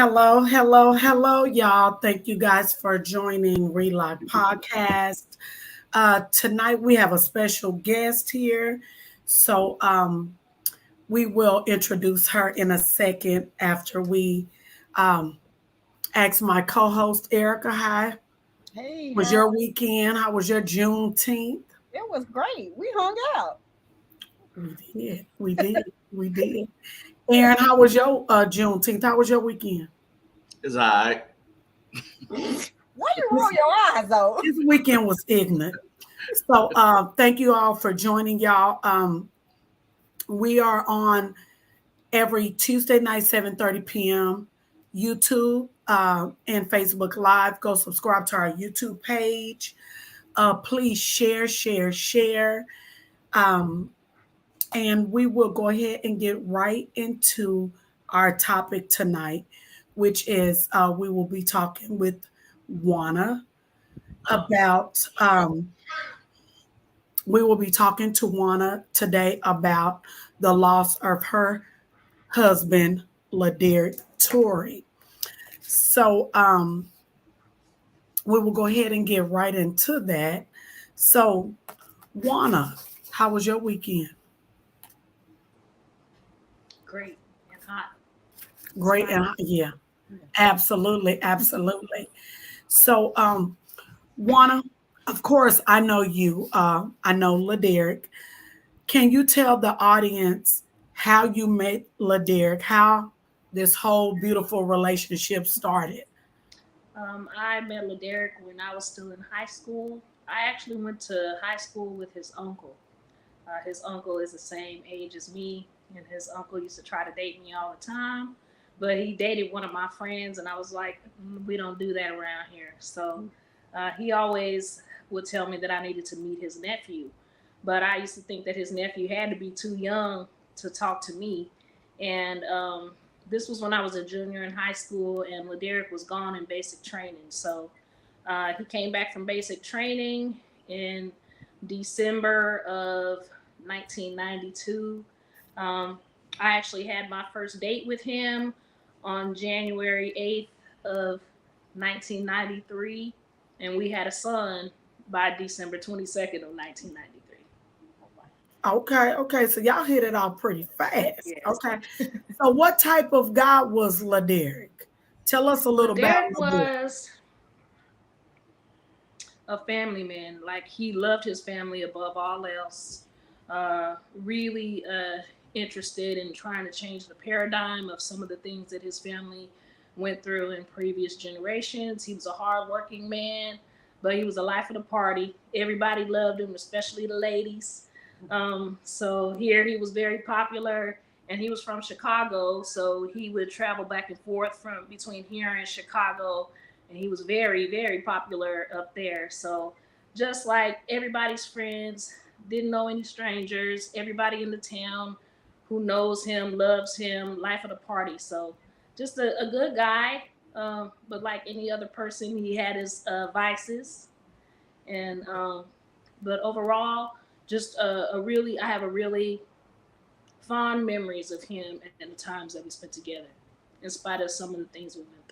Hello, hello, hello, y'all. Thank you guys for joining Relive Podcast. Tonight we have a special guest here. So we will introduce her in a second after we um, ask my co-host Erica. Hi. Hey, Was how your weekend? How was your Juneteenth? it was great. We hung out. We did. We did. We did. Aaron, how was your Juneteenth? How was your weekend? It's all right. Why you roll This, your eyes though? this weekend was ignorant. So thank you all for joining y'all. We are on every Tuesday night, 7:30 p.m. YouTube and Facebook Live. Go subscribe to our YouTube page. Please share, share, share. Um, and we will go ahead and get right into our topic tonight, which is we will be talking with Juana about we will be talking to Juana today about the loss of her husband, Laderick Torrey. So we will go ahead and get right into that. So, Juana, how was your weekend? Great and hot. Great, and yeah, absolutely, absolutely. So, Juana, of course, I know you. I know Laderick. Can you tell the audience how you met Laderick? How this whole beautiful relationship started? I met Laderick when I was still in high school. I actually went to high school with his uncle. His uncle is the same age as me, and his uncle used to try to date me all the time. But he dated one of my friends, and I was like, we don't do that around here. So he always would tell me that I needed to meet his nephew. But I used to think that his nephew had to be too young to talk to me. And this was when I was a junior in high school, and Laderick was gone in basic training. So he came back from basic training in December of 1992. I actually had my first date with him on January 8th of 1993, and we had a son by December 22nd of 1993. Okay, okay. So y'all hit it off pretty fast. Yes. Okay. So what type of guy was Laderick? Tell us a little about Derek Laderick. was a family man. Like, he loved his family above all else. Really interested in trying to change the paradigm of some of the things that his family went through in previous generations. He was a hardworking man, but he was the life of the party. Everybody loved him, especially the ladies. So here he was very popular, and he was from Chicago, so he would travel back and forth from between here and Chicago, and he was very, very popular up there. So just like everybody's friends, didn't know any strangers, everybody in the town who knows him, loves him, life of the party. So just a good guy, but like any other person, he had his vices. And but overall, just I have a really fond memories of him and the times that we spent together, in spite of some of the things we went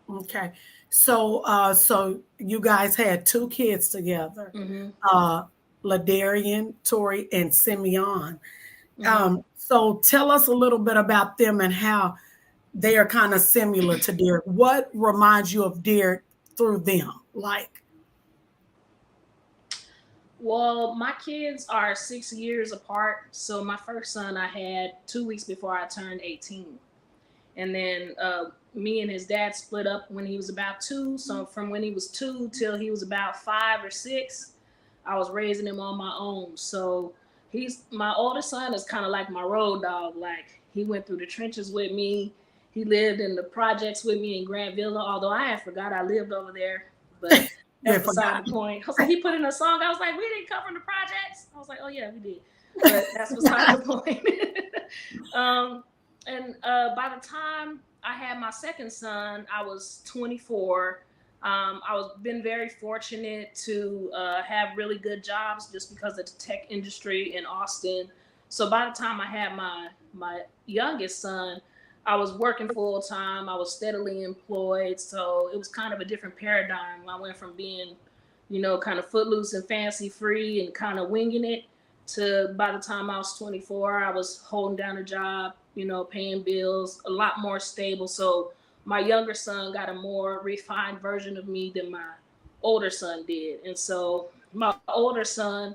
through. Okay. So you guys had two kids together, Mm-hmm. Ladarian, Tori, and Simeon. Mm-hmm. So tell us a little bit about them and how they are kind of similar to Derek. What reminds you of Derek through them? Like, Well, my kids are 6 years apart. So my first son I had 2 weeks before I turned 18. And then me and his dad split up when he was about 2. So from when he was 2 till he was about 5 or 6, I was raising him on my own. So he's my oldest son is kind of like my road dog. Like, he went through the trenches with me. He lived in the projects with me in Grant Villa, although I had forgot I lived over there. But yeah, that's beside the point. I was like, he put in a song. I was like, we didn't come from the projects. I was like, oh yeah, we did. But that's beside the point. And by the time I had my second son, I was 24. I was been very fortunate to have really good jobs just because of the tech industry in Austin. So by the time I had my youngest son, I was working full time. I was steadily employed. So it was kind of a different paradigm. I went from being, kind of footloose and fancy free and kind of winging it to by the time I was 24, I was holding down a job, paying bills, a lot more stable. So my younger son got a more refined version of me than my older son did. And so my older son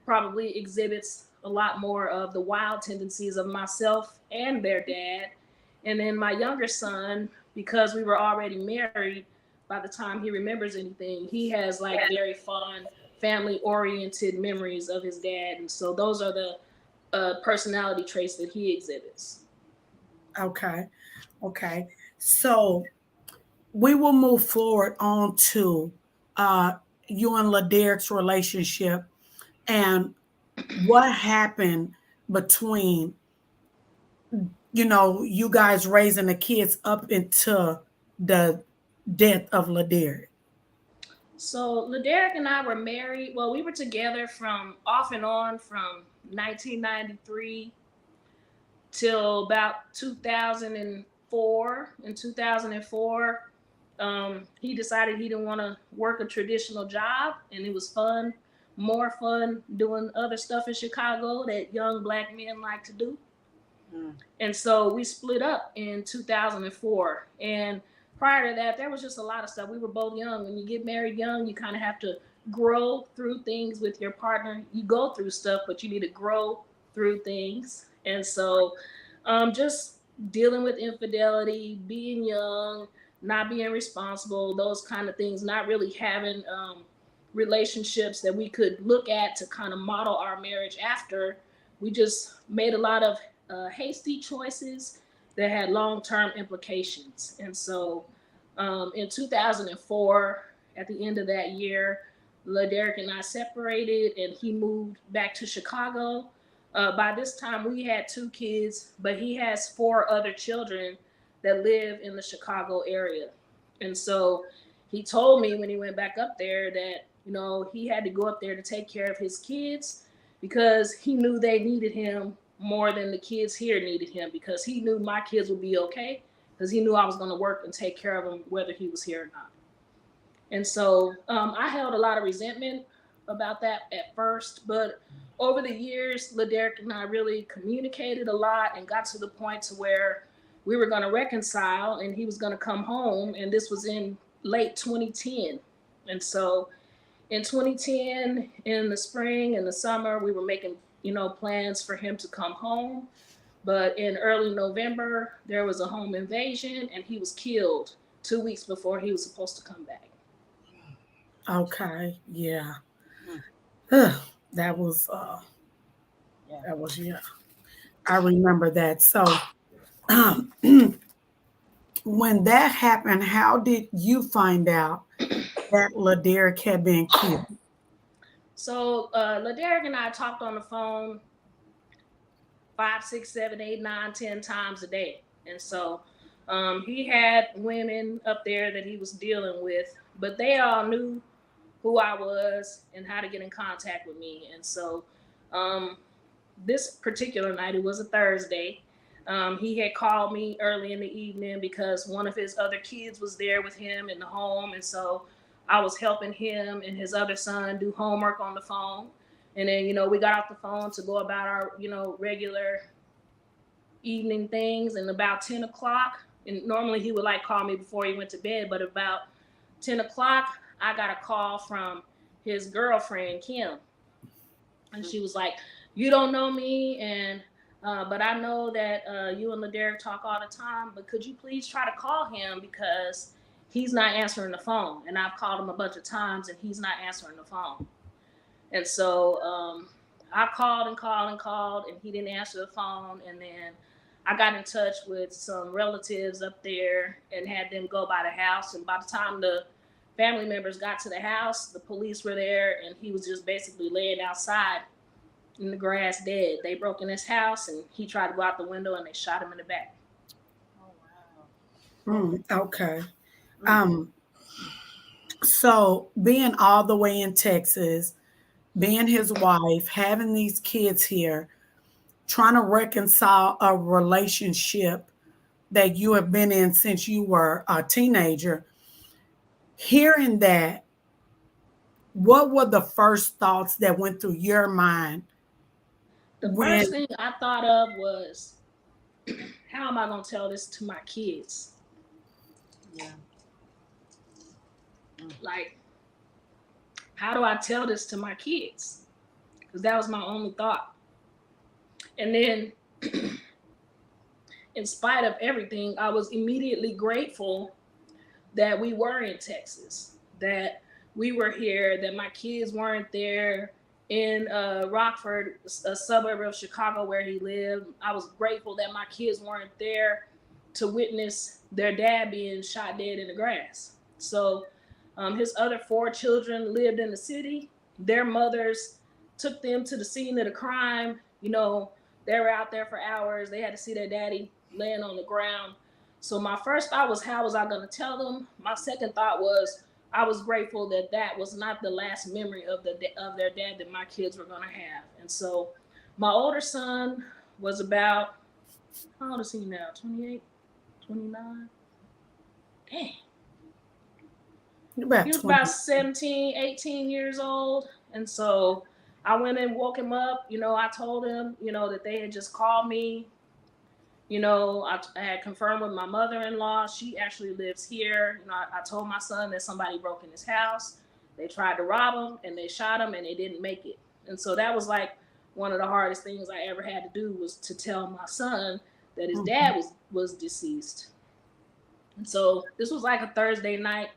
probably exhibits a lot more of the wild tendencies of myself and their dad. And then my younger son, because we were already married, by the time he remembers anything, he has like very fond family oriented memories of his dad. And so those are the personality traits that he exhibits. Okay. Okay. So we will move forward on to uh, you and LaDerek's relationship and what happened between, you guys raising the kids up into the death of LaDerek. So LaDerek and I were married. Well, we were together from off and on from 1993 till about 2004. In 2004, he decided he didn't want to work a traditional job, and it was fun, more fun doing other stuff in Chicago that young black men like to do. And so we split up in 2004. And prior to that, there was just a lot of stuff. We were both young. When you get married young, you kind of have to grow through things with your partner. You go through stuff, but you need to grow through things. And so just dealing with infidelity, being young, not being responsible, those kind of things, not really having relationships that we could look at to kind of model our marriage after. We just made a lot of hasty choices that had long-term implications. And so in 2004, at the end of that year, LaDerek and I separated and he moved back to Chicago. By this time, we had 2 kids, but he has 4 other children that live in the Chicago area. And so he told me when he went back up there that, he had to go up there to take care of his kids because he knew they needed him more than the kids here needed him, because he knew my kids would be okay because he knew I was going to work and take care of them whether he was here or not. And so I held a lot of resentment about that at first, but over the years, LaDerek and I really communicated a lot and got to the point to where we were going to reconcile and he was going to come home. And this was in late 2010. And so in 2010, in the spring and the summer, we were making, plans for him to come home. But in early November, there was a home invasion and he was killed 2 weeks before he was supposed to come back. Okay. Yeah. That was, yeah. I remember that. So when that happened, how did you find out that LaDerek had been killed? So LaDerek and I talked on the phone 5, 6, 7, 8, 9, 10 times a day. And so he had women up there that he was dealing with, but they all knew who I was and how to get in contact with me. And so this particular night, it was a Thursday, he had called me early in the evening because one of his other kids was there with him in the home. And so I was helping him and his other son do homework on the phone. And then, we got off the phone to go about our, regular evening things. And about 10 o'clock, and normally he would call me before he went to bed, but about 10 o'clock, I got a call from his girlfriend, Kim. And she was like, "You don't know me, and but I know that you and LaDerek talk all the time, but could you please try to call him because he's not answering the phone. And I've called him a bunch of times and he's not answering the phone." And so I called and called and called and he didn't answer the phone. And then I got in touch with some relatives up there and had them go by the house. And by the time the family members got to the house, the police were there and he was just basically laying outside in the grass dead. They broke in his house and he tried to go out the window and they shot him in the back. Oh, wow. Okay. So being all the way in Texas, being his wife, having these kids here, trying to reconcile a relationship that you have been in since you were a teenager. Hearing that, what were the first thoughts that went through your mind The first when? thing I thought of was, how am I going to tell this to my kids? Yeah. Like, how do I tell this to my kids? Because that was my only thought. And then, in spite of everything, I was immediately grateful that we were in Texas, that we were here, that my kids weren't there in Rockford, a suburb of Chicago where he lived. I was grateful that my kids weren't there to witness their dad being shot dead in the grass. So his other 4 children lived in the city. Their mothers took them to the scene of the crime. You know, they were out there for hours. They had to see their daddy laying on the ground. So my first thought was, how was I going to tell them? My second thought was, I was grateful that that was not the last memory of their dad that my kids were going to have. And so my older son was about, how old is he now? 28, 29? Dang. About He was 20. about 17, 18 years old. And so I went and woke him up. You know, I told him, you know, that they had just called me. You know, I had confirmed with my mother-in-law. She actually lives here. You know, I told my son that somebody broke in his house. They tried to rob him and they shot him and they didn't make it. And so that was like one of the hardest things I ever had to do, was to tell my son that his dad was deceased. And so this was like a Thursday night.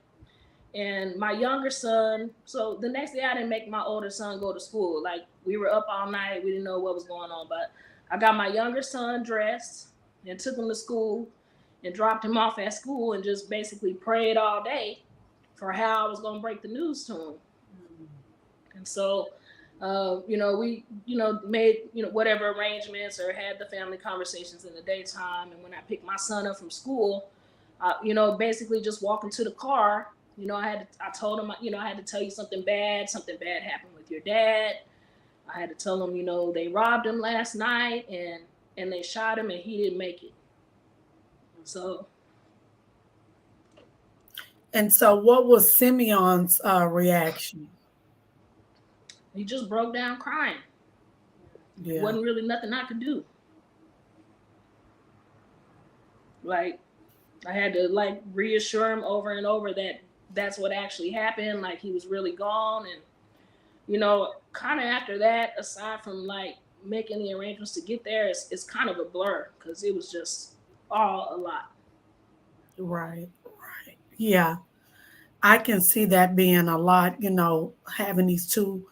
And my younger son, so the next day I didn't make my older son go to school. Like, we were up all night. We didn't know what was going on. But I got my younger son dressed and took him to school and dropped him off at school and just basically prayed all day for how I was going to break the news to him. And so, you know, we, you know, made, you know, whatever arrangements or had the family conversations in the daytime. And when I picked my son up from school, you know, basically just walking to the car, you know, I told him, you know, I had to tell you something bad happened with your dad. I had to tell him, you know, they robbed him last night and they shot him and he didn't make it. So. And so what was Simeon's reaction? He just broke down crying. Yeah. Wasn't really nothing I could do. Like, I had to like reassure him over and over that that's what actually happened. Like, he was really gone. And, you know, kind of after that, aside from like making the arrangements to get there, it's kind of a blur because it was just all a lot. Right. Right. Yeah. I can see that being a lot, you know, having these two,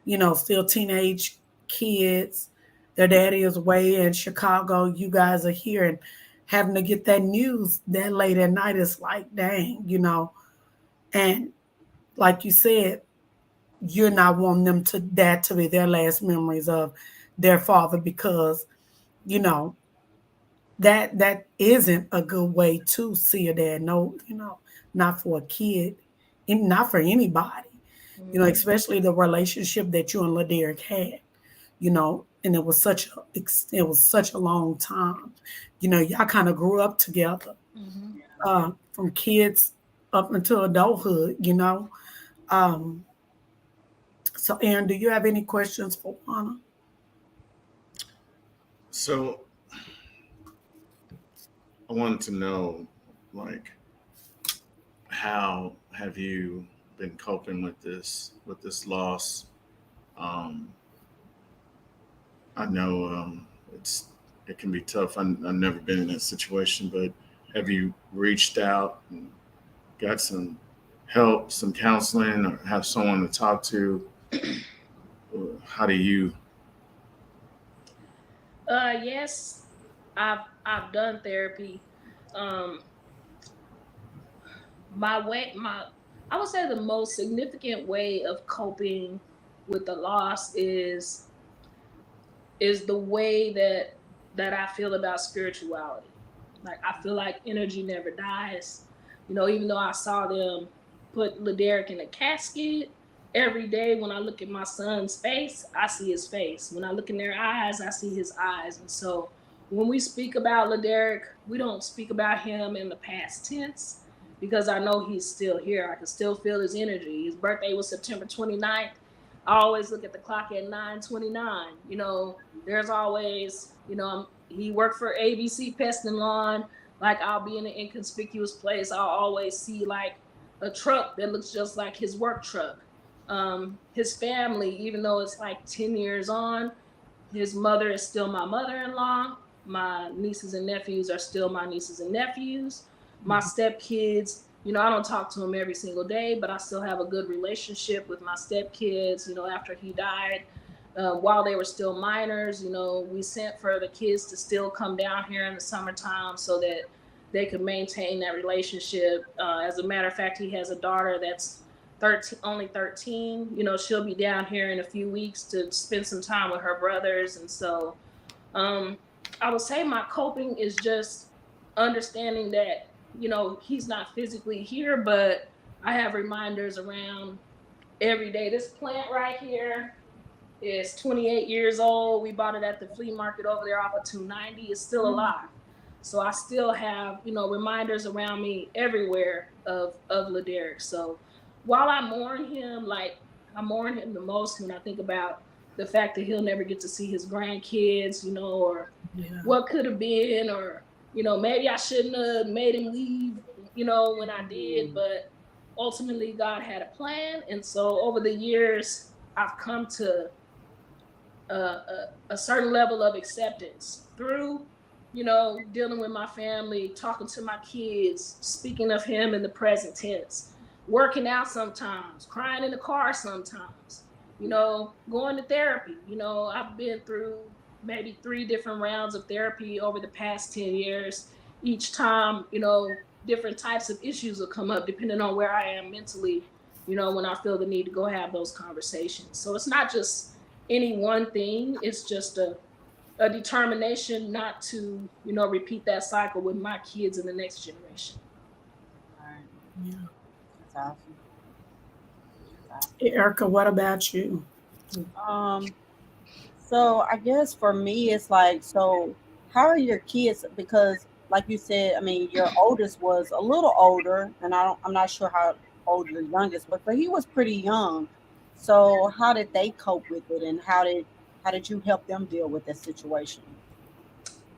you know, still teenage kids. Their daddy is away in Chicago. You guys are here, and having to get that news that late at night is like, dang, you know. And like you said, you're not wanting them to that to be their last memories of their father, because, you know, that isn't a good way to see a dad. No, you know, not for a kid, and not for anybody. You know, especially the relationship that you and LaDerrick had. You know, and it was such a long time. You know, y'all kind of grew up together, from kids up until adulthood. You know, um, so Aaron, do you have any questions for Juana? So I wanted to know, like, how have you been coping with this loss? Um, I know it can be tough. I've never been in that situation, but have you reached out and got some help, some counseling, or have someone to talk to? Or how do you? Yes, I've done therapy. Um, I would say the most significant way of coping with the loss is the way that I feel about spirituality. Like, I feel like energy never dies. You know, even though I saw them put LaDerrick in a casket, every day when I look at my son's face, I see his face. When I look in their eyes, I see his eyes. And so when we speak about LaDerrick, we don't speak about him in the past tense because I know he's still here. I can still feel his energy. His birthday was September 29th. I always look at the clock at 9:29. There's always, he worked for ABC Pest and Lawn. Like, I'll be in an inconspicuous place. I'll always see like a truck that looks just like his work truck. His family, even though it's like 10 years on, his mother is still my mother-in-law. My nieces and nephews are still my nieces and nephews. My stepkids, I don't talk to them every single day, but I still have a good relationship with my stepkids. After he died, while they were still minors, we sent for the kids to still come down here in the summertime so that they could maintain that relationship. As a matter of fact, he has a daughter that's only 13. She'll be down here in a few weeks to spend some time with her brothers. And so I would say my coping is just understanding that, he's not physically here, but I have reminders around every day. This plant right here is 28 years old. We bought it at the flea market over there off of 290. It's still alive. So I still have, reminders around me everywhere of LaDerrick. So while I mourn him, like I mourn him the most when I think about the fact that he'll never get to see his grandkids, or what could have been, or, maybe I shouldn't have made him leave, when I did, but ultimately God had a plan. And so over the years, I've come to a certain level of acceptance through, dealing with my family, talking to my kids, speaking of him in the present tense, working out sometimes, crying in the car sometimes, going to therapy. I've been through maybe 3 different rounds of therapy over the past 10 years. Each time, different types of issues will come up depending on where I am mentally, when I feel the need to go have those conversations. So it's not just any one thing. It's just a determination not to, repeat that cycle with my kids in the next generation. All right. Yeah. That's awesome. Erica, what about you? So I guess for me, it's like, so how are your kids? Because, like you said, I mean, your oldest was a little older, and I'm not sure how old your youngest was, but he was pretty young. So how did they cope with it, and how did you help them deal with that situation?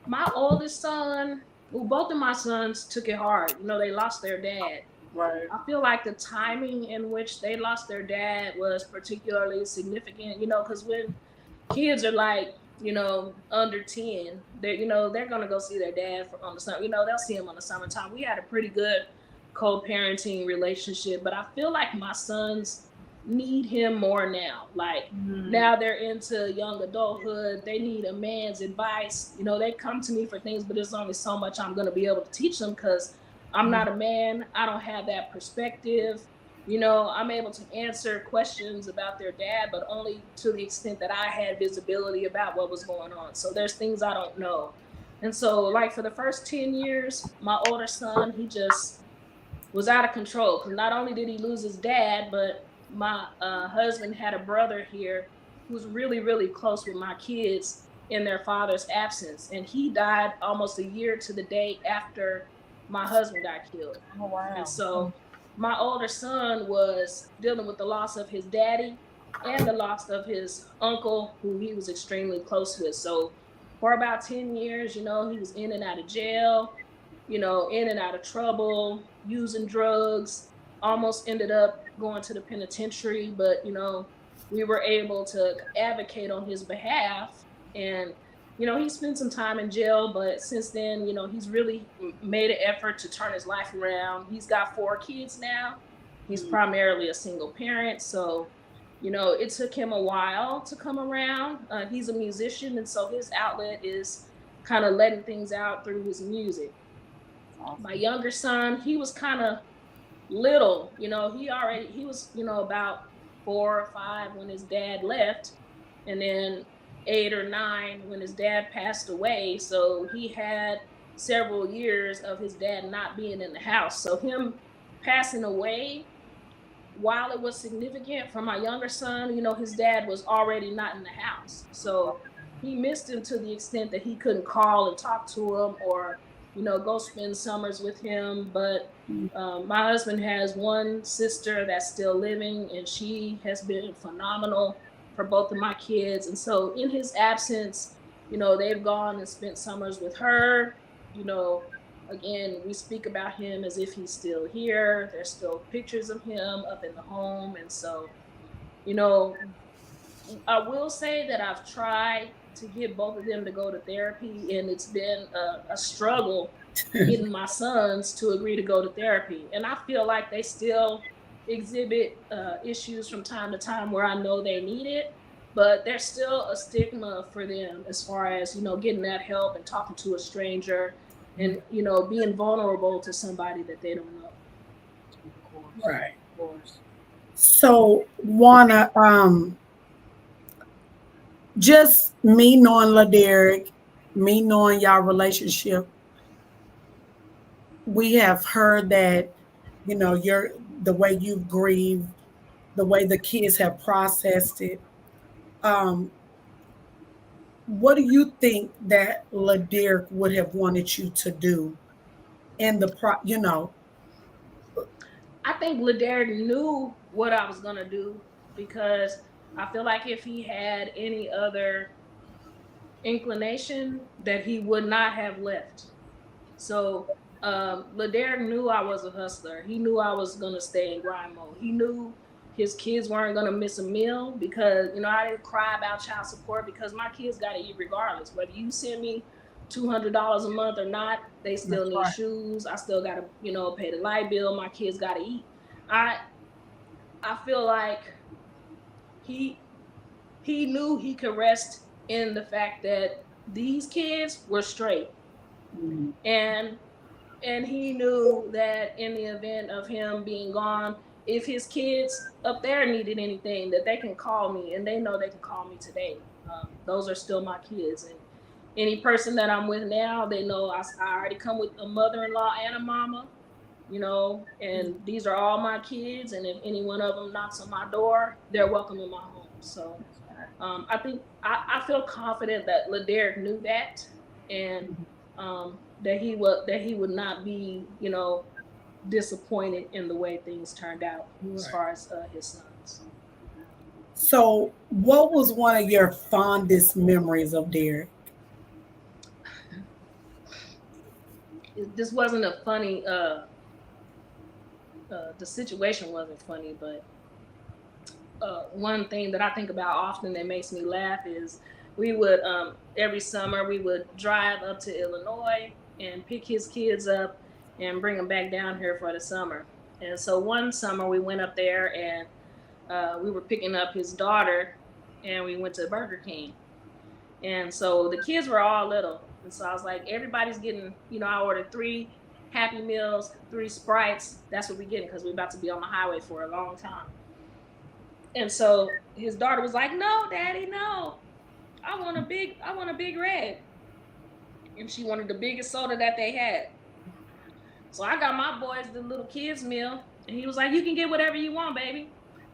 My oldest son, well, both of my sons took it hard. They lost their dad. Right. I feel like the timing in which they lost their dad was particularly significant, because when kids are like, under 10, they're going to go see their dad on the summer. They'll see him on the summertime. We had a pretty good co-parenting relationship, but I feel like my sons need him more now. Like, now they're into young adulthood. They need a man's advice. They come to me for things, but there's only so much I'm going to be able to teach them because I'm not a man. I don't have that perspective. I'm able to answer questions about their dad, but only to the extent that I had visibility about what was going on. So there's things I don't know. And so, like, for the first 10 years, my older son, he just was out of control because not only did he lose his dad, but my husband had a brother here who's really, really close with my kids in their father's absence. And he died almost a year to the day after my husband got killed. Oh, wow. And so my older son was dealing with the loss of his daddy and the loss of his uncle, who he was extremely close with. So for about 10 years, he was in and out of jail, in and out of trouble, using drugs, almost ended up going to the penitentiary. But, we were able to advocate on his behalf. And, he spent some time in jail, but since then, he's really made an effort to turn his life around. He's got 4 kids now. He's primarily a single parent. So, it took him a while to come around. He's a musician, and so his outlet is kind of letting things out through his music. Awesome. My younger son, he was kind of little, he was, about 4 or 5 when his dad left, and then 8 or 9 when his dad passed away. So he had several years of his dad not being in the house. So him passing away, while it was significant for my younger son, his dad was already not in the house. So he missed him to the extent that he couldn't call and talk to him or, go spend summers with him. But my husband has one sister that's still living, and she has been phenomenal for both of my kids. And so in his absence, they've gone and spent summers with her. Again, we speak about him as if he's still here. There's still pictures of him up in the home. And so, I will say that I've tried to get both of them to go to therapy, and it's been a struggle getting my sons to agree to go to therapy. And I feel like they still exhibit issues from time to time where I know they need it, but there's still a stigma for them as far as, getting that help and talking to a stranger and, being vulnerable to somebody that they don't know. Right. So, Juana, just me knowing LaDerrick, me knowing y'all relationship, we have heard that, you're the way you've grieved, the way the kids have processed it. What do you think that LaDerrick would have wanted you to do in the I think LaDerrick knew what I was gonna do, because I feel like if he had any other inclination, that he would not have left. So LaDerrick knew I was a hustler. He knew I was gonna stay in grind mode. He knew his kids weren't gonna miss a meal, because I didn't cry about child support, because my kids gotta eat regardless. Whether you send me $200 a month or not, they still need shoes. I still gotta pay the light bill. My kids gotta eat. I feel like he knew he could rest in the fact that these kids were straight. Mm-hmm. And he knew that in the event of him being gone, if his kids up there needed anything, that they can call me, and they know they can call me today. Those are still my kids. And any person that I'm with now, they know I already come with a mother-in-law and a mama, and these are all my kids. And if any one of them knocks on my door, they're welcome in my home. So I think I feel confident that LaDerrick knew that, and that he would not be, disappointed in the way things turned out as far as his sons. So, what was one of your fondest memories of Derrick? This wasn't a funny. The situation wasn't funny, but one thing that I think about often that makes me laugh is we would every summer we would drive up to Illinois and pick his kids up and bring them back down here for the summer. And so one summer we went up there, and we were picking up his daughter, and we went to Burger King. And so the kids were all little. And so I was like, everybody's getting, I ordered 3 Happy Meals, 3 Sprites. That's what we're getting, because we're about to be on the highway for a long time. And so his daughter was like, "No, Daddy, no. I want a big red." And she wanted the biggest soda that they had. So I got my boys the little kids meal, and he was like, "You can get whatever you want, baby."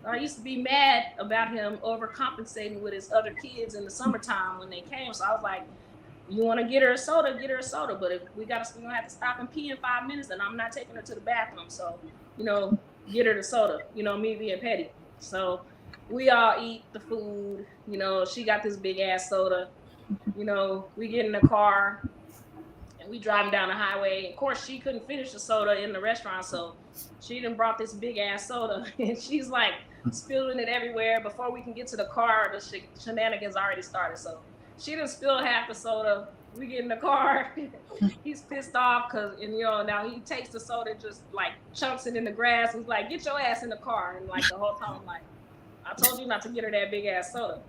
I used to be mad about him overcompensating with his other kids in the summertime when they came. So I was like, "You want to get her a soda, get her a soda. But if we're gonna have to stop and pee in 5 minutes, and I'm not taking her to the bathroom. So, get her the soda, me being petty." So we all eat the food, she got this big ass soda, we get in the car and we driving down the highway. Of course, she couldn't finish the soda in the restaurant, so she done brought this big ass soda, and she's like spilling it everywhere. Before we can get to the car, the shenanigans already started. So she done spilled half the soda. We get in the car. He's pissed off because, now he takes the soda, just like chunks it in the grass. He's like, "Get your ass in the car." And like the whole time, I'm like, "I told you not to get her that big ass soda."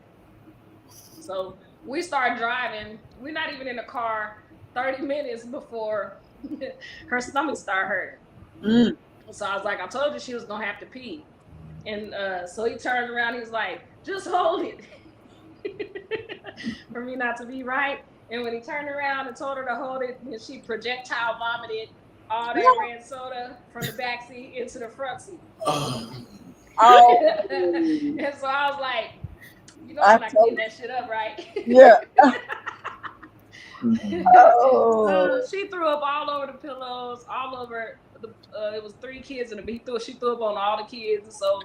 So we start driving. We're not even in the car 30 minutes before her stomach started hurting. So I was like, "I told you she was going to have to pee." And so he turns around. He's like, "Just hold it." For me not to be right. And when he turned around and told her to hold it, and she projectile vomited all that red soda from the back seat into the front seat. And so I was like, You know I'm not cleaning that shit up, right? Yeah. So Oh. she threw up all over the pillows, all over the. It was 3 kids in the. She threw up on all the kids, and so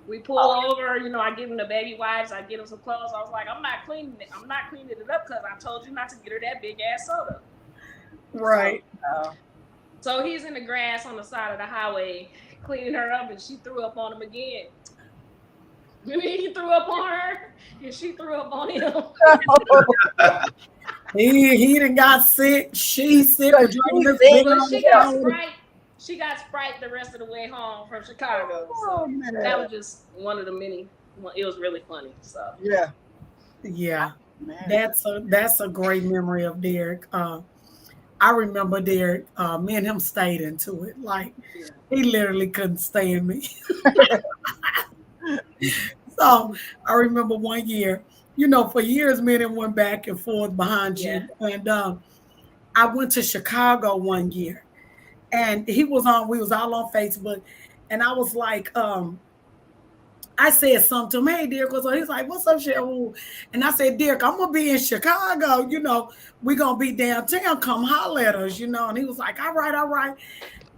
we pull over. You know, I give them the baby wipes. I get them some clothes. I was like, I'm not cleaning it. I'm not cleaning it up because I told you not to get her that big ass soda. Right. So he's in the grass on the side of the highway cleaning her up, and she threw up on him again. He threw up on her, and she threw up on him. He done got sick. She's sick. But she got Sprite the rest of the way home from Chicago. Oh, So man. that was just one of the many. It was really funny. So yeah, that's a great memory of Derek. I remember Derek. Me and him stayed into it. Like he literally couldn't stand me. So I remember one year. You know, for years, me and him went back and forth behind you. And I went to Chicago one year, and we was all on Facebook, and I was like, I said something to him, hey, Derek, so he's like, what's up, Cheryl? And I said, Derek, I'm going to be in Chicago, you know, we're going to be downtown, come holler at us, you know. And he was like, all right.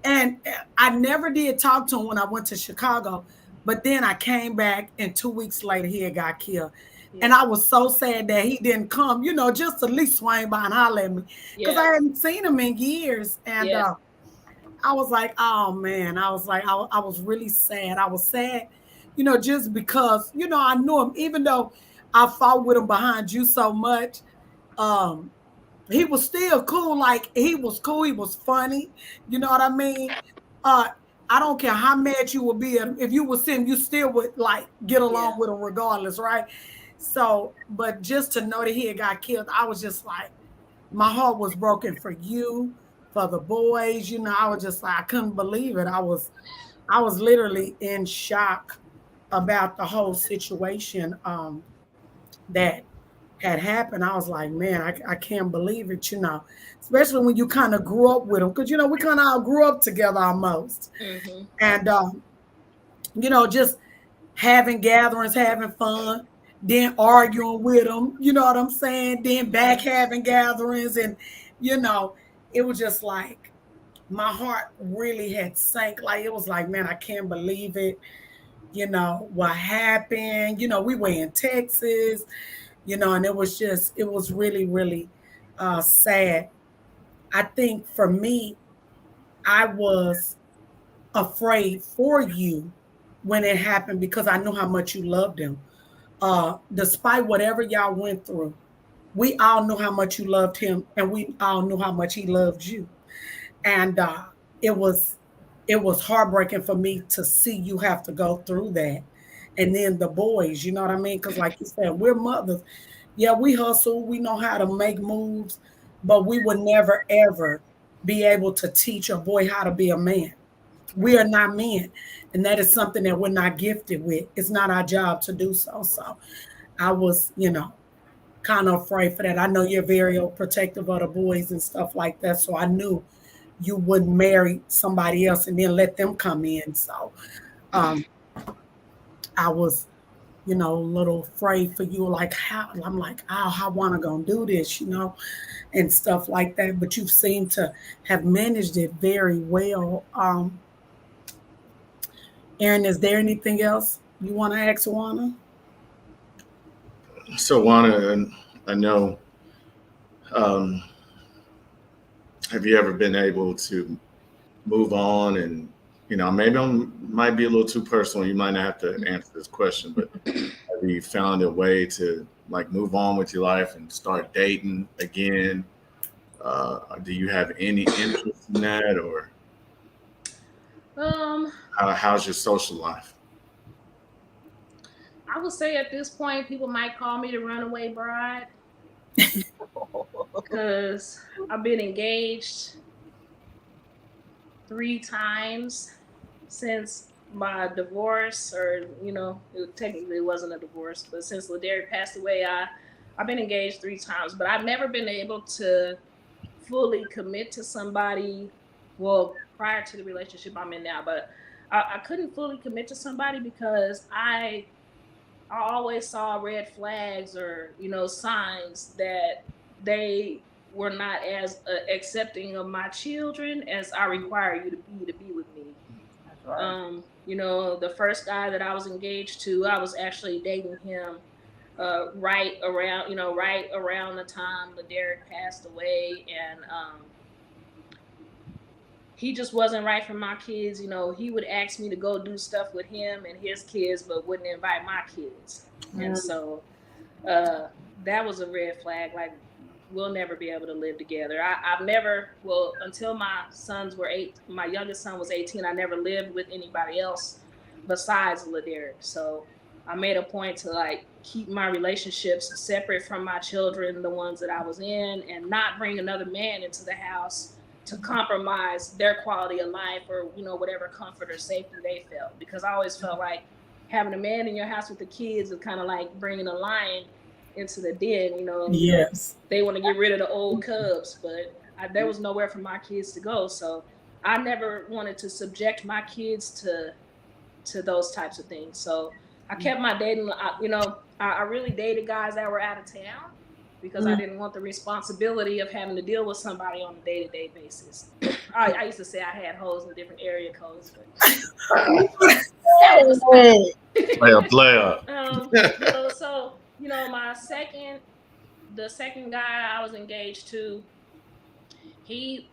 And I never did talk to him when I went to Chicago, but then I came back, and 2 weeks later, he had got killed. And I was so sad that he didn't come, you know, just at least swing by and holler at me, because I hadn't seen him in years. And I was like, oh, man, I was like, I was really sad. I was sad, you know, just because, you know, I knew him, even though I fought with him behind you so much. He was still cool. Like, he was cool. He was funny. You know what I mean? I don't care how mad you would be. If you would see him, you still would, like, get along with him regardless, right? So, but just to know that he had got killed, I was just like, my heart was broken for you, for the boys. You know, I was just like, I couldn't believe it. I was literally in shock about the whole situation that had happened. I was like, man, I can't believe it, you know, especially when you kind of grew up with them, because, you know, we kind of all grew up together almost. And, you know, just having gatherings, having fun, then arguing with them, you know what I'm saying? Then back having gatherings. And, you know, it was just like, my heart really had sank. Like, it was like, man, I can't believe it. You know, what happened? You know, we were in Texas, you know, and it was really, really sad. I think for me, I was afraid for you when it happened, because I knew how much you loved him. Despite whatever y'all went through, we all knew how much you loved him, and we all knew how much he loved you. And it was heartbreaking for me to see you have to go through that. And then the boys, you know what I mean? Because like you said, we're mothers. Yeah, we hustle. We know how to make moves, but we would never, ever be able to teach a boy how to be a man. We are not men. And that is something that we're not gifted with. It's not our job to do so. So I was, you know, kind of afraid for that. I know you're very protective of the boys and stuff like that. So I knew you wouldn't marry somebody else and then let them come in. So I was, you know, a little afraid for you. Like, how? I'm like, oh, how Wanna gonna do this, you know, and stuff like that. But you seem to have managed it very well. Aaron, is there anything else you want to ask Wanna? So Juana, I know, um, have you ever been able to move on? And, you know, maybe I might be a little too personal. You might not have to answer this question, but have you found a way to, like, move on with your life and start dating again? Do you have any interest in that, or how's your social life? I would say at this point, people might call me the runaway bride, because I've been engaged 3 times since my divorce, or, you know, it technically wasn't a divorce, but since LaDerrick passed away, I've been engaged 3 times, but I've never been able to fully commit to somebody. Well, prior to the relationship I'm in now, but I couldn't fully commit to somebody because I I always saw red flags or, signs that they were not as accepting of my children as I require you to be with me. That's right. The first guy that I was engaged to, I was actually dating him right around the time Laderick passed away, and he just wasn't right for my kids. He would ask me to go do stuff with him and his kids, but wouldn't invite my kids. And so that was a red flag. Like, we'll never be able to live together. I've never, well, until my youngest son was 18, I never lived with anybody else besides Laderick. So I made a point to like keep my relationships separate from my children, the ones that I was in, and not bring another man into the house to compromise their quality of life or, whatever comfort or safety they felt. Because I always felt like having a man in your house with the kids is kind of like bringing a lion into the den. Yes. They want to get rid of the old cubs, but there was nowhere for my kids to go. So I never wanted to subject my kids to those types of things. So I kept my dating. I really dated guys that were out of town because I didn't want the responsibility of having to deal with somebody on a day-to-day basis. I used to say I had hoes in different area codes, but that was Player. So the second guy I was engaged to, he,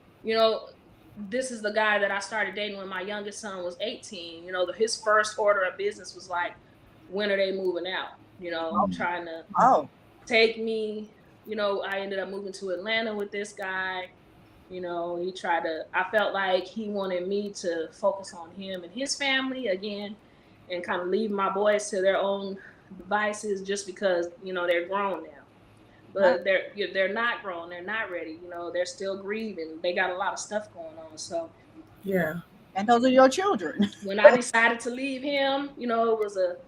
this is the guy that I started dating when my youngest son was 18. His first order of business was like, when are they moving out? Trying to take me. I ended up moving to Atlanta with this guy. I felt like he wanted me to focus on him and his family again and kind of leave my boys to their own devices just because, they're grown now. But they're not grown. They're not ready. They're still grieving. They got a lot of stuff going on. So yeah. And those are your children. When I decided to leave him, it was a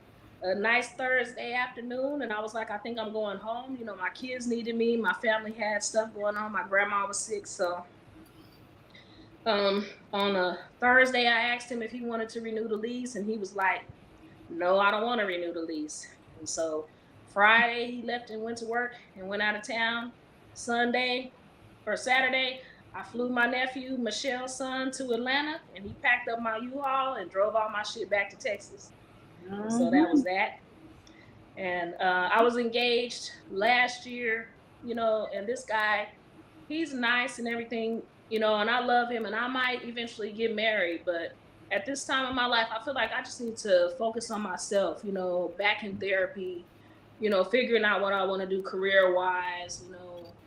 nice Thursday afternoon, and I was like, I think I'm going home. My kids needed me. My family had stuff going on. My grandma was sick. So on a Thursday, I asked him if he wanted to renew the lease, and he was like, no, I don't want to renew the lease. And so Friday, he left and went to work and went out of town. Saturday, I flew my nephew, Michelle's son, to Atlanta, and he packed up my U-Haul and drove all my shit back to Texas. So that was that. And I was engaged last year, and this guy, he's nice and everything, and I love him, and I might eventually get married. But at this time in my life, I feel like I just need to focus on myself, back in therapy, figuring out what I want to do career-wise.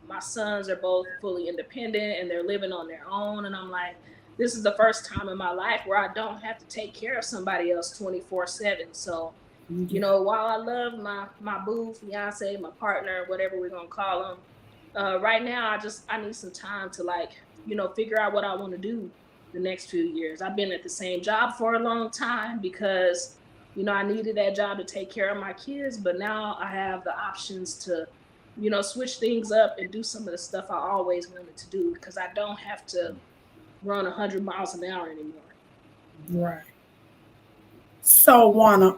My sons are both fully independent and they're living on their own. And I'm like, this is the first time in my life where I don't have to take care of somebody else 24/7. So, while I love my boo, fiance, my partner, whatever we're going to call him, right now, I need some time to figure out what I want to do the next few years. I've been at the same job for a long time because, I needed that job to take care of my kids, but now I have the options to, switch things up and do some of the stuff I always wanted to do because I don't have to run 100 miles an hour anymore. Right. So, Juana,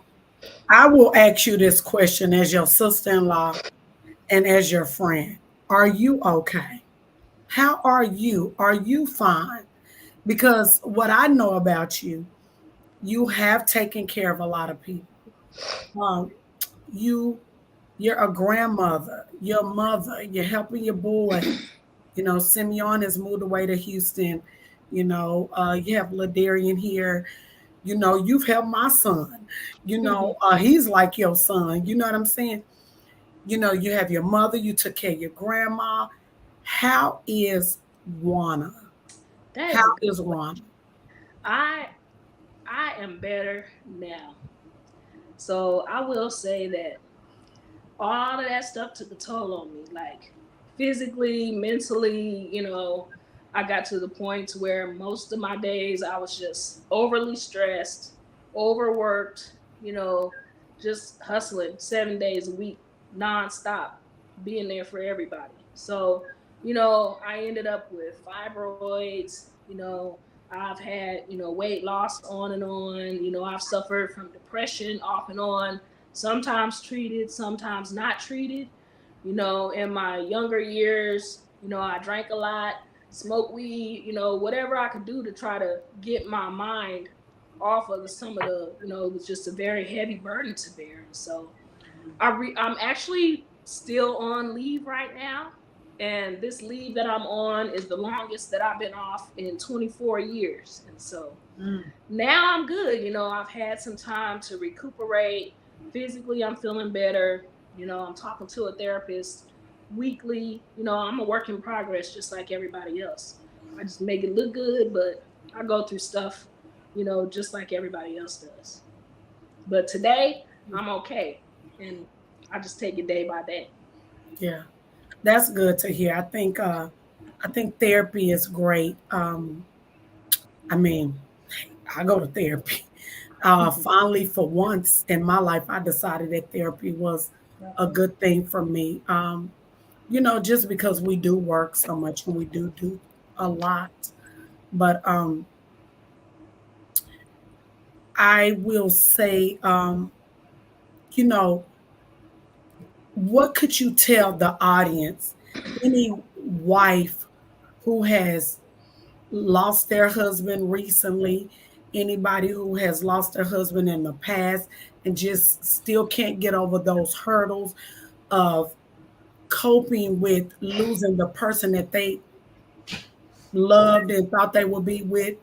I will ask you this question as your sister-in-law and as your friend. Are you okay? How are you? Are you fine? Because what I know about you, you have taken care of a lot of people. Um, you're a grandmother, your mother, you're helping your boy. Simeon has moved away to Houston. You have Ladarian here. You've helped my son. He's like your son. You know what I'm saying? You have your mother, you took care of your grandma. How is Juana? How is Juana? I am better now. So I will say that all of that stuff took a toll on me, like physically, mentally. I got to the point where most of my days I was just overly stressed, overworked, just hustling 7 days a week, nonstop, being there for everybody. So, I ended up with fibroids, I've had, weight loss on and on, I've suffered from depression off and on. sometimes treated, sometimes not treated. In my younger years, I drank a lot, smoked weed, whatever I could do to try to get my mind off of some of it was just a very heavy burden to bear. And so I'm actually still on leave right now. And this leave that I'm on is the longest that I've been off in 24 years. And so now I'm good. I've had some time to recuperate. Physically, I'm feeling better. I'm talking to a therapist weekly. I'm a work in progress just like everybody else. I just make it look good, but I go through stuff, just like everybody else does. But today, I'm okay. And I just take it day by day. Yeah, that's good to hear. I think therapy is great. I mean, I go to therapy. Finally, for once in my life, I decided that therapy was a good thing for me. Just because we do work so much and we do a lot. But I will say, you know, what could you tell the audience, any wife who has lost their husband recently, anybody who has lost their husband in the past and just still can't get over those hurdles of coping with losing the person that they loved and thought they would be with,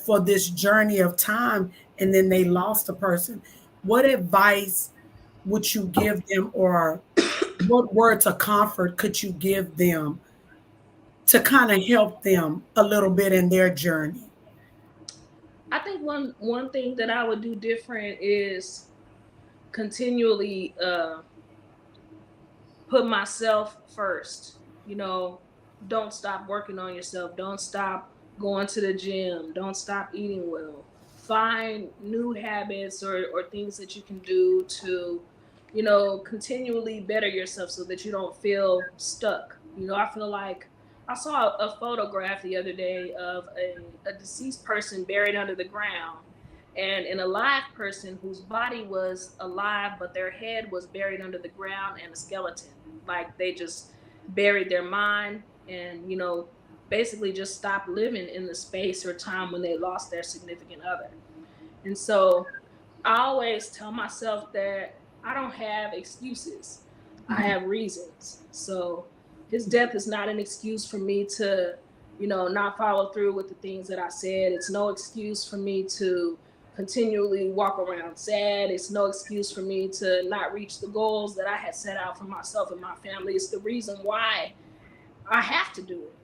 for this journey of time, and then they lost the person? What advice would you give them, or what words of comfort could you give them to kind of help them a little bit in their journey? I think one thing that I would do different is continually put myself first. Don't stop working on yourself. Don't stop going to the gym. Don't stop eating well. Find new habits or things that you can do to, continually better yourself so that you don't feel stuck. I feel like I saw a photograph the other day of a deceased person buried under the ground and an alive person whose body was alive, but their head was buried under the ground and a skeleton. Like they just buried their mind and, basically just stopped living in the space or time when they lost their significant other. And so I always tell myself that I don't have excuses. I have reasons. So his death is not an excuse for me to, not follow through with the things that I said. It's no excuse for me to continually walk around sad. It's no excuse for me to not reach the goals that I had set out for myself and my family. It's the reason why I have to do it.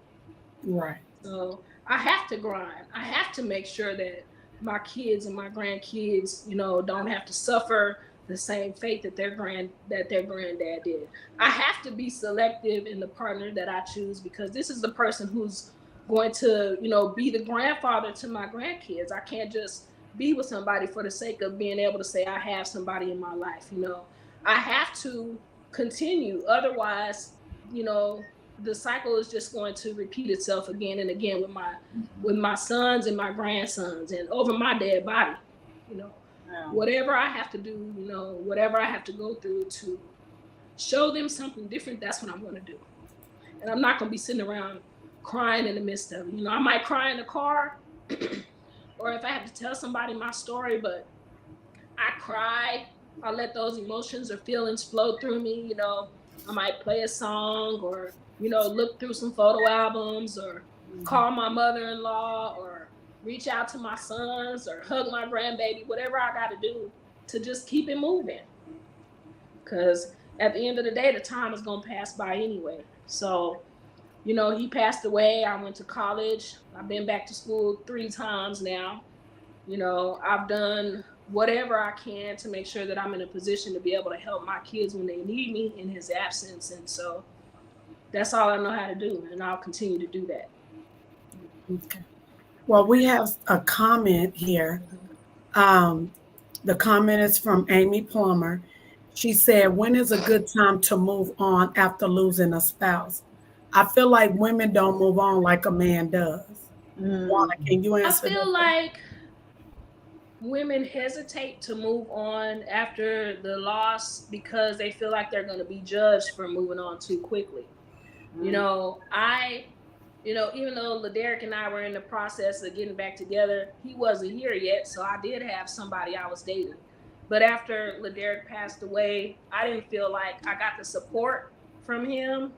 Right. So I have to grind. I have to make sure that my kids and my grandkids, don't have to suffer the same fate that their granddad did. I have to be selective in the partner that I choose because this is the person who's going to, be the grandfather to my grandkids. I can't just be with somebody for the sake of being able to say I have somebody in my life. I have to continue. Otherwise, the cycle is just going to repeat itself again and again with my sons and my grandsons and over my dead body. Whatever I have to do, whatever I have to go through to show them something different, that's what I'm going to do. And I'm not going to be sitting around crying in the midst of it. I might cry in the car or if I have to tell somebody my story, but I cry. I let those emotions or feelings flow through me. I might play a song or, look through some photo albums or call my mother-in-law or reach out to my sons or hug my grandbaby, whatever I got to do to just keep it moving. Because at the end of the day, the time is going to pass by anyway. So, he passed away. I went to college. I've been back to school 3 times now. I've done whatever I can to make sure that I'm in a position to be able to help my kids when they need me in his absence. And so that's all I know how to do. And I'll continue to do that. Okay. Well, we have a comment here. The comment is from Amy Plummer. She said, when is a good time to move on after losing a spouse? I feel like women don't move on like a man does. Wanda, can you I answer feel that? like women hesitate to move on after the loss because they feel like they're going to be judged for moving on too quickly. You Mm. know, even though Laderick and I were in the process of getting back together, he wasn't here yet. So I did have somebody I was dating. But after Laderick passed away, I didn't feel like I got the support from him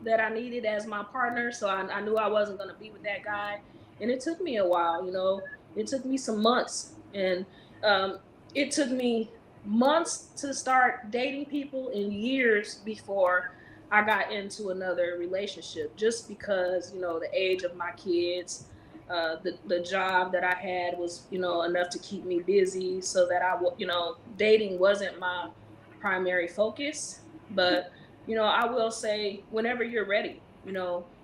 that I needed as my partner. So I knew I wasn't going to be with that guy. And it took me a while, it took me some months. And um, it took me months to start dating people and years before I got into another relationship, just because the age of my kids, the job that I had was enough to keep me busy, so that dating wasn't my primary focus. But I will say, whenever you're ready,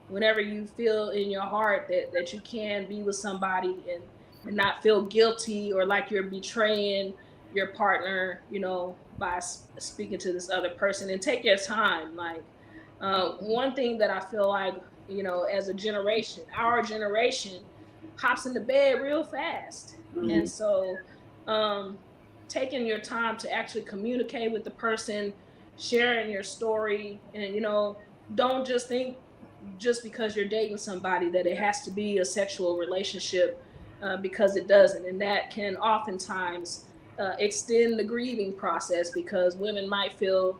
whenever you feel in your heart that you can be with somebody and not feel guilty or like you're betraying your partner, by speaking to this other person, and take your time. Like, one thing that I feel like, as a generation, our generation hops into bed real fast. Mm. And so, um, taking your time to actually communicate with the person, sharing your story, and, don't just think just because you're dating somebody that it has to be a sexual relationship, because it doesn't. And that can oftentimes extend the grieving process, because women might feel,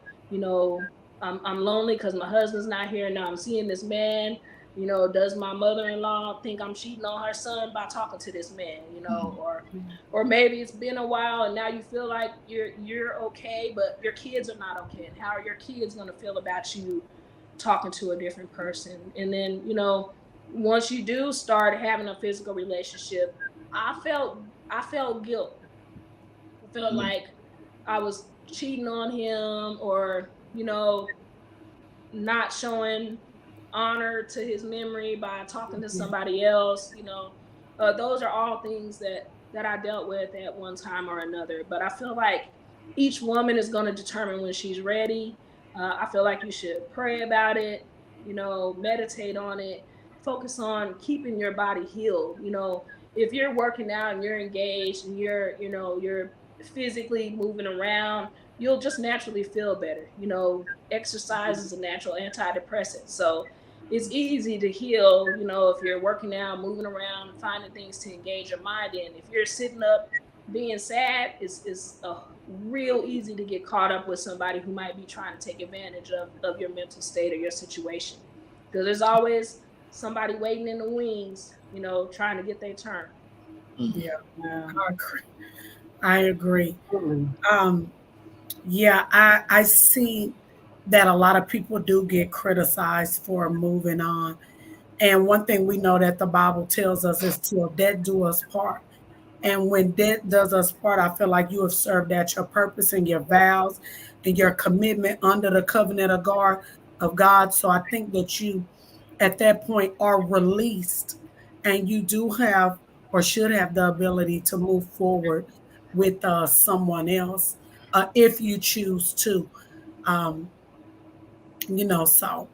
I'm lonely because my husband's not here. Now I'm seeing this man. Does my mother-in-law think I'm cheating on her son by talking to this man? Or maybe it's been a while and now you feel like you're okay, but your kids are not okay. And how are your kids going to feel about you talking to a different person? And then, once you do start having a physical relationship, I felt guilt. I felt like I was cheating on him, or not showing honor to his memory by talking to somebody else. Those are all things that I dealt with at one time or another. But I feel like each woman is going to determine when she's ready. I feel like you should pray about it, meditate on it, focus on keeping your body healed. If you're working out and you're engaged and you're physically moving around, you'll just naturally feel better. Exercise is a natural antidepressant. So it's easy to heal, if you're working out, moving around, finding things to engage your mind in. If you're sitting up being sad, it's real easy to get caught up with somebody who might be trying to take advantage of your mental state or your situation. Because there's always somebody waiting in the wings, trying to get their turn. Yeah, Yeah. I agree. I agree. Absolutely. Um, yeah, I see that a lot of people do get criticized for moving on. And one thing we know that the Bible tells us is till death do us part. And when death does us part, I feel like you have served at your purpose and your vows and your commitment under the covenant of God. So I think that you, at that point, are released, and you do have or should have the ability to move forward with someone else, if you choose to. Um, so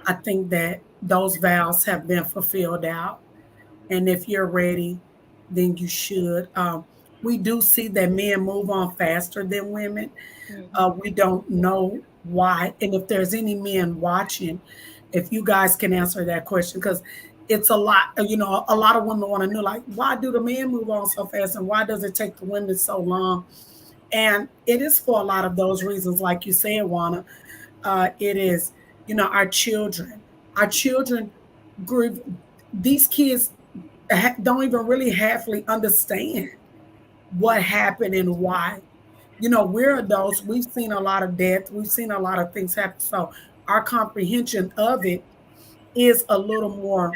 I think that those vows have been fulfilled out, and if you're ready, then you should. We do see that men move on faster than women. Mm-hmm. We don't know why. And if there's any men watching, if you guys can answer that question, because it's a lot, a lot of women want to know, like, why do the men move on so fast and why does it take the women so long? And it is for a lot of those reasons, like you said, Juana. It is, our children. Our children grieve. These kids don't even really halfly understand what happened and why. We're adults. We've seen a lot of death. We've seen a lot of things happen. So our comprehension of it is a little more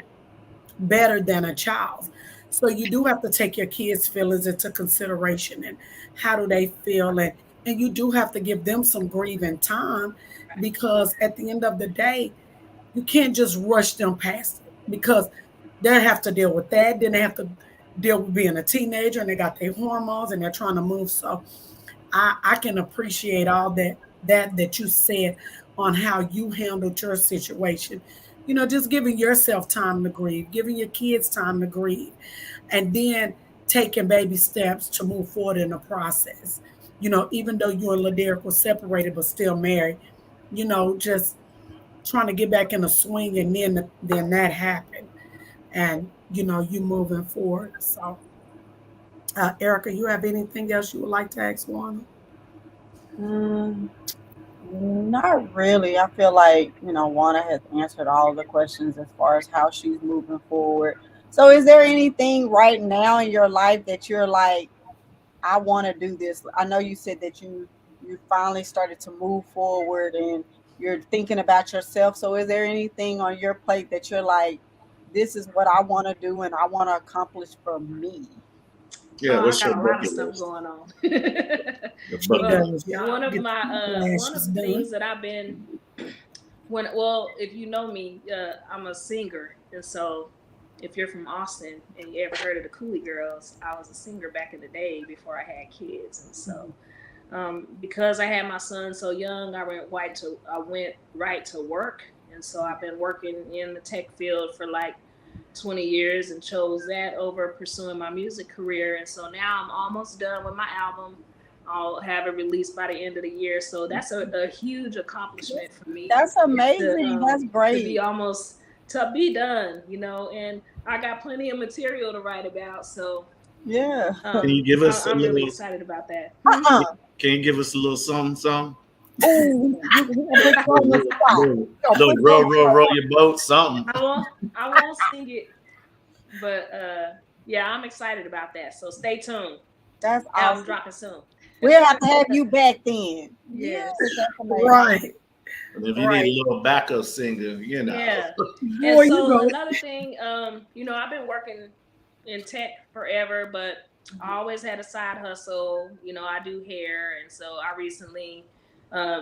better than a child's. So you do have to take your kids' feelings into consideration and how do they feel, and you do have to give them some grieving time, because at the end of the day, you can't just rush them past it, because they have to deal with that. Then they have to deal with being a teenager and they got their hormones and they're trying to move. So I can appreciate all that you said on how you handled your situation. Just giving yourself time to grieve, giving your kids time to grieve, and then taking baby steps to move forward in the process. Even though you and Laderick were separated but still married, just trying to get back in the swing, and then that happened, and you moving forward. So, Erica, you have anything else you would like to ask Juana? Mm, not really. I feel like, Juana has answered all the questions as far as how she's moving forward. So is there anything right now in your life that you're like, I want to do this? I know you said that you finally started to move forward and you're thinking about yourself. So is there anything on your plate that you're like, this is what I want to do and I want to accomplish for me? Yeah, Oh, I what's your got a lot of bucket stuff list? going on. Your She bucket Well, list. does, y'all. one of Get my the one of lashes the things done. that I've been if you know me, I'm a singer, and so if you're from Austin and you ever heard of the Cooley Girls, I was a singer back in the day before I had kids, and so because I had my son so young, I went right to work, and so I've been working in the tech field for like 20 years and chose that over pursuing my music career. And so now I'm almost done with my album. I'll have it released by the end of the year. So that's a huge accomplishment for me. That's Is amazing. That's to be great. almost to be done, and I got plenty of material to write about. So Yeah. Can you give us a I'm really little? excited about that. Uh-uh. Can you give us a little something? Oh, we gonna put you on the spot. Little, We gonna put you row, on the row your boat, something. I won't sing it, but yeah, I'm excited about that. So stay tuned. That's Album awesome. dropping soon. We'll have to have you back then. Yes. That's amazing. Right, And if you need right. a little backup singer, Yeah. And Boy, you so know. another thing, I've been working in tech forever, but I always had a side hustle. I do hair, and so I recently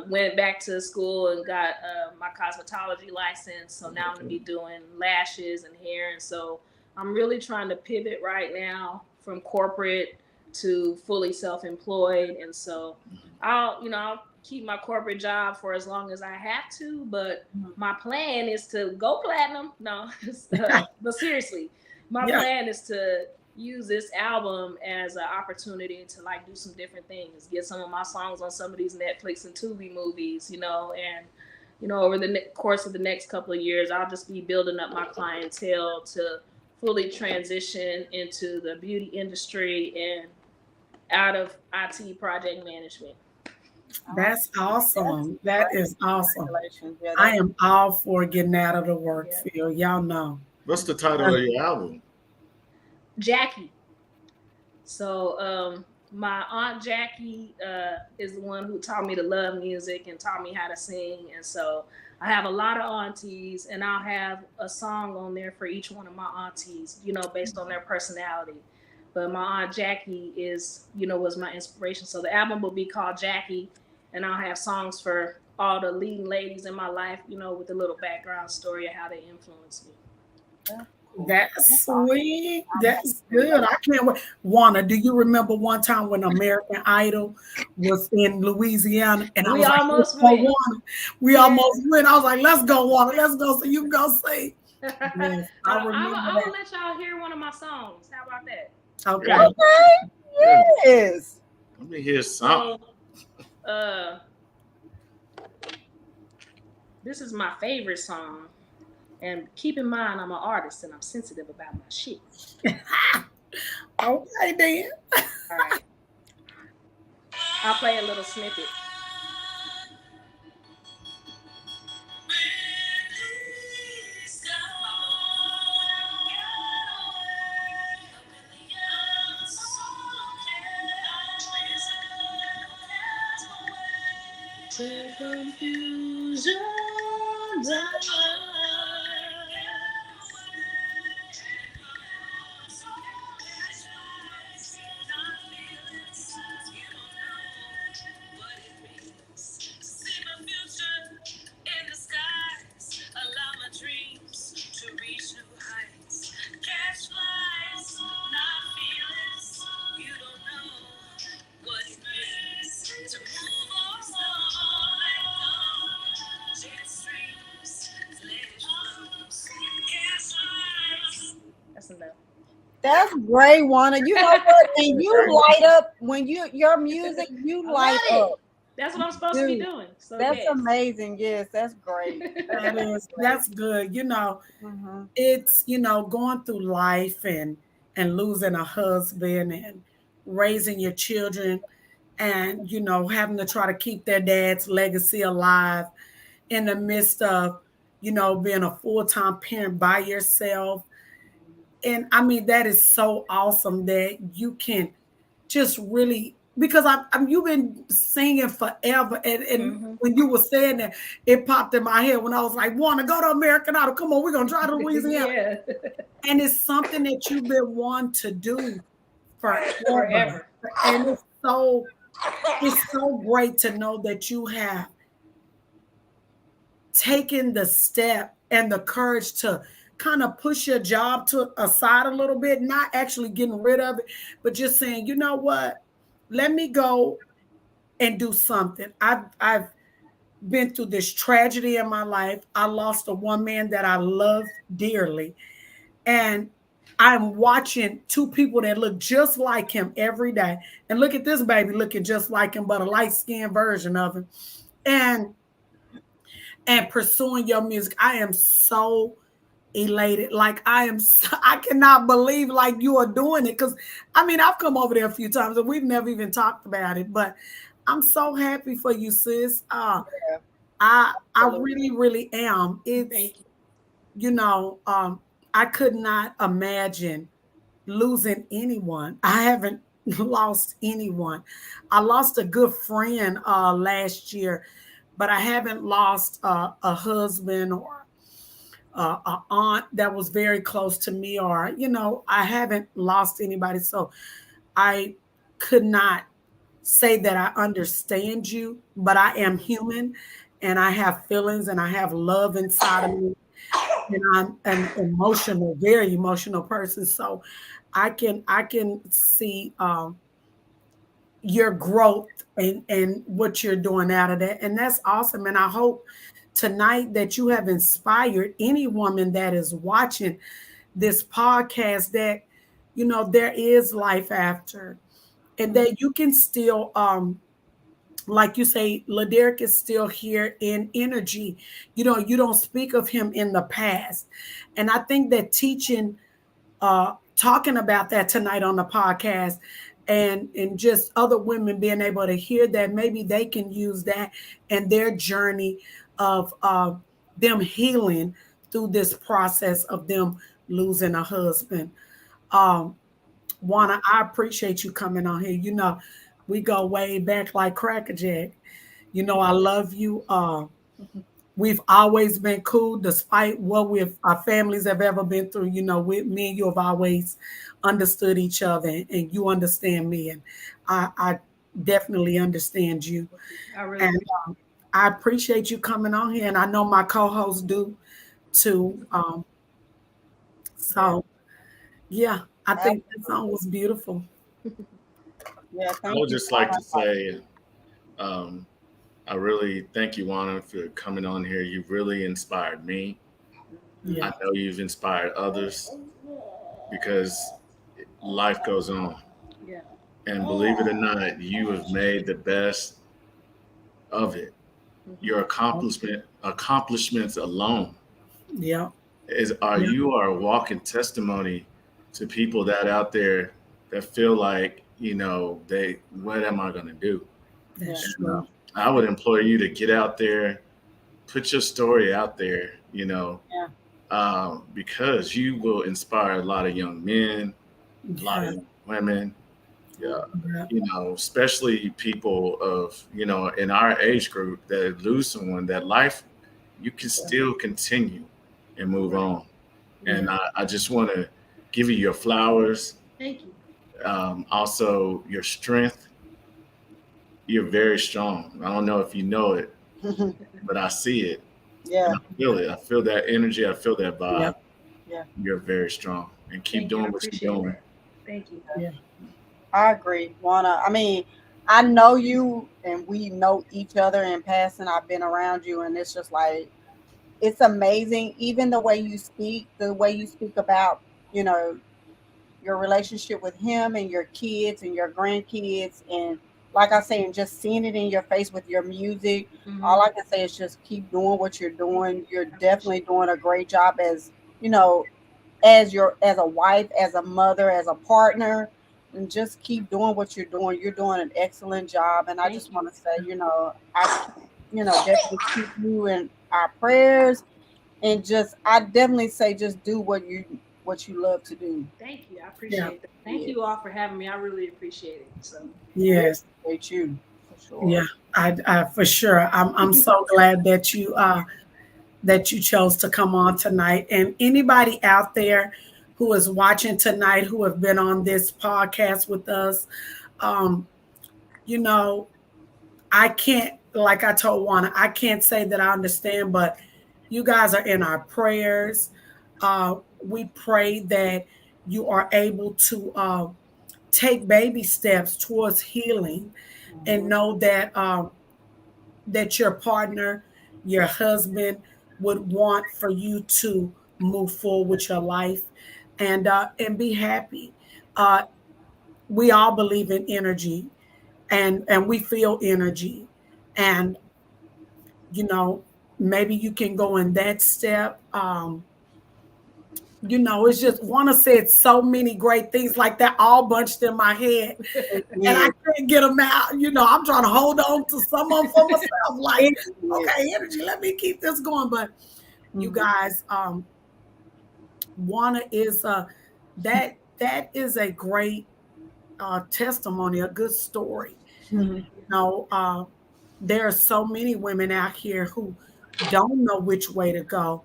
went back to school and got my cosmetology license. So now I'm gonna be doing lashes and hair, and so I'm really trying to pivot right now from corporate to fully self-employed. And so I'll keep my corporate job for as long as I have to, but my plan is to go platinum. No, but seriously, my Yeah, plan is to use this album as an opportunity to like do some different things, get some of my songs on some of these Netflix and Tubi movies, and over the course of the next couple of years, I'll just be building up my clientele to fully transition into the beauty industry and out of IT project management. that's awesome. That is awesome. Congratulations. Yeah, I that's am all for getting out of the work Yeah. field. Y'all know. What's the title of your album? Jackie. So my aunt Jackie is the one who taught me to love music and taught me how to sing. And so I have a lot of aunties, and I'll have a song on there for each one of my aunties, based on their personality. But my aunt Jackie was my inspiration. So the album will be called Jackie, and I'll have songs for all the leading ladies in my life, with a little background story of how they influenced me. That's sweet. That's good. I can't wait. Juana, do you remember one time when American Idol was in Louisiana? And I We was like, let's almost go, went. Juana. We almost went. I was like, let's go, Juana. Let's go so you can go sing. Yes, I remember I will that. let y'all hear one of my songs. How about that? Okay. Yeah. okay. Yes. Let me hear something. So, this is my favorite song. And keep in mind, I'm an artist and I'm sensitive about my shit. Okay, then. All right. I'll play a little snippet. The confusion That's great, Wanda. You know what? And you light up when your music, you I light love it. up. That's what I'm supposed to be Dude, doing. So that's yes. amazing. Yes, that's great. That's good. Mm-hmm. It's going through life and losing a husband and raising your children and having to try to keep their dad's legacy alive in the midst of being a full-time parent by yourself. And I mean, that is so awesome that you can just really, because you've been singing forever, and Mm-hmm. when you were saying that, it popped in my head when I was like, "Want to go to American Idol? Come on, we're gonna drive to Louisiana." Yeah. And it's something that you've been wanting to do forever, Forever. and it's so great to know that you have taken the step and the courage to kind of push your job to aside a little bit, not actually getting rid of it, but just saying, you know what, let me go and do something. I've been through this tragedy in my life. I lost a one man that I love dearly, and I'm watching two people that look just like him every day. And look at this baby looking just like him, but a light skinned version of him. And pursuing your music. I am so elated. Like I cannot believe like you are doing it. Cause I mean, I've come over there a few times and we've never even talked about it, but I'm so happy for you, sis. Yeah, I absolutely. really, really am. It's, Thank you. you know, um, I could not imagine losing anyone. I haven't lost anyone. I lost a good friend last year, but I haven't lost a husband or a aunt that was very close to me, or I haven't lost anybody. So I could not say that I understand you, but I am human and I have feelings and I have love inside of me. And I'm an emotional, very emotional person. So I can see your growth and what you're doing out of that. And that's awesome. And I hope tonight that you have inspired any woman that is watching this podcast that, there is life after and that you can still, like you say, Laderick is still here in energy. You don't speak of him in the past. And I think that teaching talking about that tonight on the podcast and just other women being able to hear that maybe they can use that in their journey of them healing through this process of them losing a husband. Um, Juana, I appreciate you coming on here. We go way back like Cracker Jack. I love you. We've always been cool despite what our families have ever been through. With me and you have always understood each other and you understand me. And I definitely understand you. I really And appreciate I appreciate you coming on here. And I know my co-hosts do too. Yeah, So yeah, I think that song absolutely. was beautiful. Yeah, I thank would you, just like Wanda. to say, um, I really thank you, Juana, for coming on here. You've really inspired me. I Yeah. know you've inspired others because life goes on. it. Yeah. And believe it or not, you have made the best of it. Mm-hmm. Your accomplishments alone Yeah. Yeah. you are a walking testimony to people that out there that feel like they what am I going to do? Yeah, That's And true. I would implore you to get out there, put your story out there, yeah, because you will inspire a lot of young men, a lot of Yeah. young women, yeah, Yeah. especially people of in our age group that lose someone. That life, you can still continue and move Right. on. And Yeah. I just want to give you your flowers, Thank you. also your strength. You're very strong. I don't know if you know it, but I see it and yeah, I feel it. I feel that energy. I feel that Yeah. vibe. yeah. You're very strong and keep Thank you. I doing what you're appreciate doing. that. Thank you. Yeah. I agree, Wanda. I mean, I know you, and we know each other in passing. I've been around you, and it's just like it's amazing. Even the way you speak about, you know, your relationship with him and your kids and your grandkids, and like I say, and just seeing it in your face with your music. All I can say is just keep doing what you're doing. You're definitely doing a great job as, you know, as a wife, as a mother, as a partner, and just keep doing what you're doing. You're doing an excellent job, and I Thank just you. want to say, I keep, definitely keep you in our prayers, and just I definitely say just do what you love to do. Thank you. I Yeah. appreciate that. Thank Yes, you all for having me. I really appreciate it. So we Yes. appreciate you for Yeah. sure. I for sure. I'm so glad that you chose to come on tonight. And anybody out there who is watching tonight, who have been on this podcast with us, um, you know, I can't, like I told Juana, I can't say that I understand, but you guys are in our prayers. We pray that you are able to take baby steps towards healing and Mhm. know that your partner, your husband would want for you to move forward with your life and be happy. Uh, we all believe in energy and we feel energy and maybe you can go in that step. It's just want to say so many great things like that all bunched in my head It and I is. can't get them out. I'm trying to hold on to some of them for myself. Like, It is. okay, energy, let me keep this going. But you Mhm. guys, Wanna is that is a great testimony, a good story. Mhm. know, uh, there are so many women out here who don't know which way to go,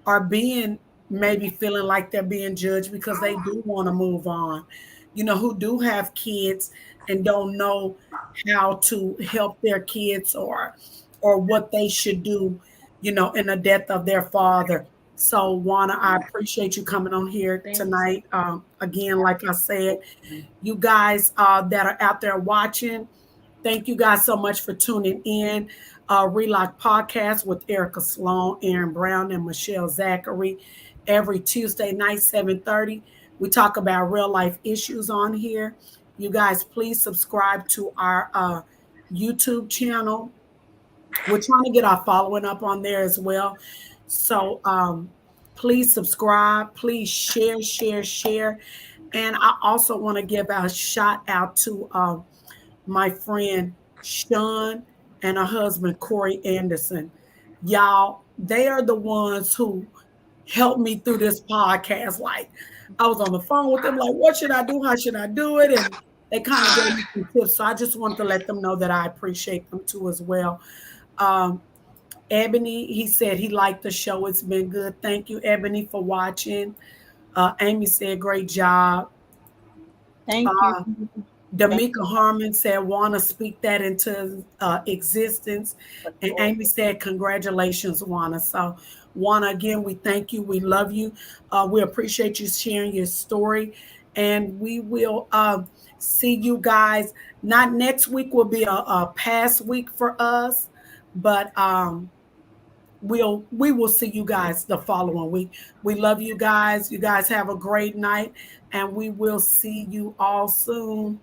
are being maybe feeling like they're being judged because they do want to move on, who do have kids and don't know how to help their kids or what they should do, in the death of their father. So, Juana, I appreciate you coming on here thank you so tonight. Again, like I said, Absolutely. you guys that are out there watching, thank you guys so much for tuning in. Relock Podcast with Erica Sloan, Aaron Brown, and Michelle Zachary every Tuesday night, 7:30. We talk about real life issues on here. You guys, please subscribe to our YouTube channel. We're trying to get our following up on there as well. So please subscribe. Please share, share, share. And I also want to give a shout out to my friend Sean and her husband Corey Anderson. Y'all, they are the ones who helped me through this podcast. Like I was on the phone with them, like, what should I do? How should I do it? And they kind of gave me some tips. So I just wanted to let them know that I appreciate them too as well. Um, Ebony, he said he liked the show. It's been good. Thank you, Ebony, for watching. Amy said, great job. Thank you. Uh, Thank Damika Harmon said, want to speak that into existence. you for And sure. Amy said, congratulations, Juana. So, Juana, again, we thank you. We love you. We appreciate you sharing your story. And we will see you guys. Not next week will be a past week for us, but we will see you guys the following week. We love you guys. You guys have a great night, and we will see you all soon.